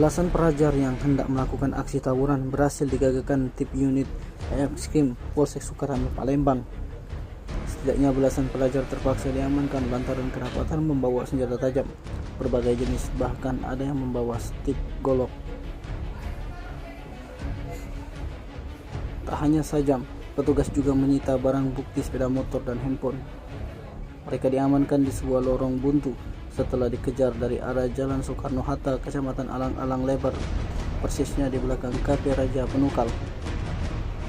Belasan pelajar yang hendak melakukan aksi tawuran berhasil digagalkan tim unit Ekskrim Polsek Sukarame, Palembang. Setidaknya belasan pelajar terpaksa diamankan lantaran kedapatan membawa senjata tajam berbagai jenis, bahkan ada yang membawa stik golok. Tak hanya sajam, petugas juga menyita barang bukti sepeda motor dan handphone. Mereka diamankan di sebuah lorong buntu setelah dikejar dari arah Jalan Soekarno-Hatta, Kecamatan Alang-Alang Lebar, persisnya di belakang Kafe Raja Penukal.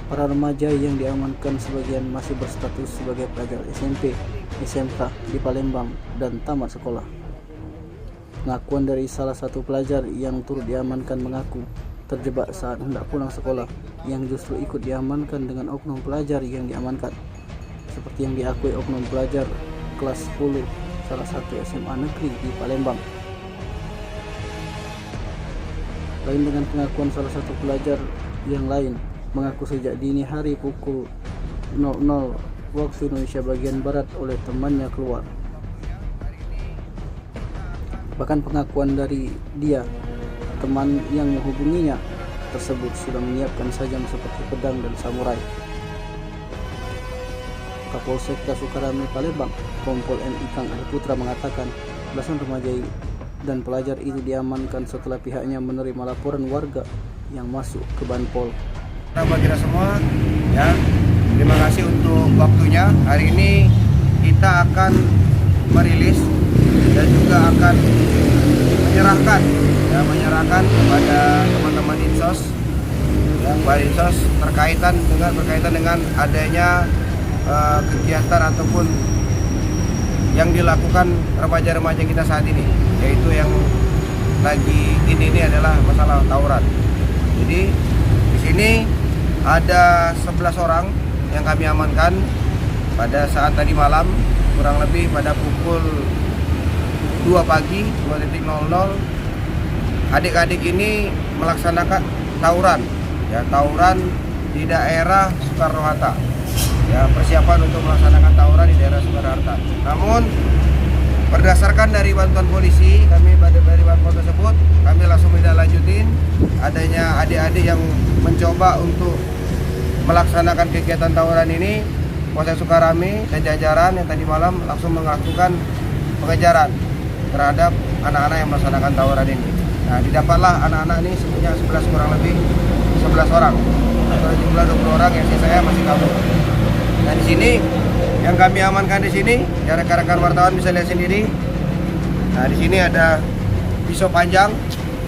Para remaja yang diamankan sebagian masih berstatus sebagai pelajar SMP, SMK di Palembang dan tamat sekolah. Pengakuan dari salah satu pelajar yang turut diamankan mengaku terjebak saat hendak pulang sekolah, yang justru ikut diamankan dengan oknum pelajar yang diamankan, seperti yang diakui oknum pelajar kelas 10 salah satu SMA negeri di Palembang. Lain dengan pengakuan salah satu pelajar yang lain mengaku sejak dini hari pukul 00 waktu Indonesia bagian Barat oleh temannya keluar. Bahkan pengakuan dari dia, teman yang menghubunginya tersebut sudah menyiapkan sajam seperti pedang dan samurai. Kapolsek Sukarame, Palembang, Kompol M. Ikang Adi Putra mengatakan belasan remaja dan pelajar itu diamankan setelah pihaknya menerima laporan warga yang masuk ke Banpol. Buat kita semua, ya, terima kasih untuk waktunya. Hari ini kita akan merilis dan juga akan menyerahkan kepada teman-teman Dinsos, ya, Dinsos berkaitan dengan adanya kegiatan ataupun yang dilakukan remaja-remaja kita saat ini, yaitu yang lagi ini adalah masalah tawuran. Jadi di sini ada 11 orang yang kami amankan pada saat tadi malam, kurang lebih pada pukul 2 pagi 2.00. Adik-adik ini melaksanakan tawuran, ya, tawuran di daerah Soekarno-Hatta. Ya, persiapan untuk melaksanakan tawuran di daerah Soekarno-Hatta. Namun berdasarkan dari bantuan polisi, dari bantuan tersebut kami langsung menindaklanjutin adanya adik-adik yang mencoba untuk melaksanakan kegiatan tawuran ini. Polsek Sukarame dan jajaran yang tadi malam langsung melakukan pengejaran terhadap anak-anak yang melaksanakan tawuran ini. Nah, didapatlah anak-anak ini sebanyak 11 kurang lebih 11 orang. Atau jumlah 20 orang yang sisanya masih kabur. Nah, di sini yang kami amankan di sini, ya, rekan-rekan wartawan bisa lihat sendiri. Nah, di sini ada pisau panjang.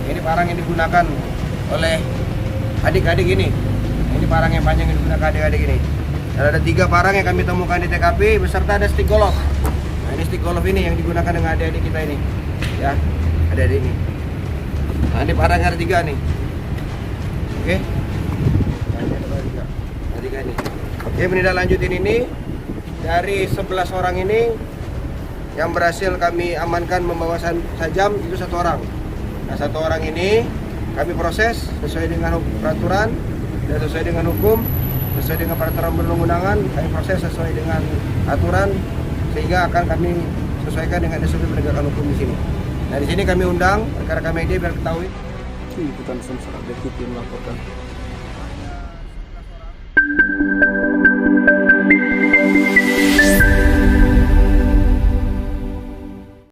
Ini parang yang digunakan oleh adik-adik ini. Ini parang yang panjang yang digunakan adik-adik ini. Dan ada 3 parang yang kami temukan di TKP beserta ada stik golok. Nah, ini stik golok ini yang digunakan dengan adik-adik kita ini. Ya, adik-adik ini. Nah, ini parangnya ada 3 nih. Oke. Nah, ini ada 3 nih. Oke, menindaklanjutin ini dari 11 orang ini yang berhasil kami amankan membawa sajam itu 1 orang. Nah, 1 orang ini kami proses sesuai dengan peraturan dan sesuai dengan hukum, sesuai dengan peraturan perundang-undangan. Kami proses sesuai dengan aturan sehingga akan kami sesuaikan dengan SOP penegakan hukum di sini. Nah, di sini kami undang rekan-rekan media biar ketahui. Liputan Samsara TV melaporkan.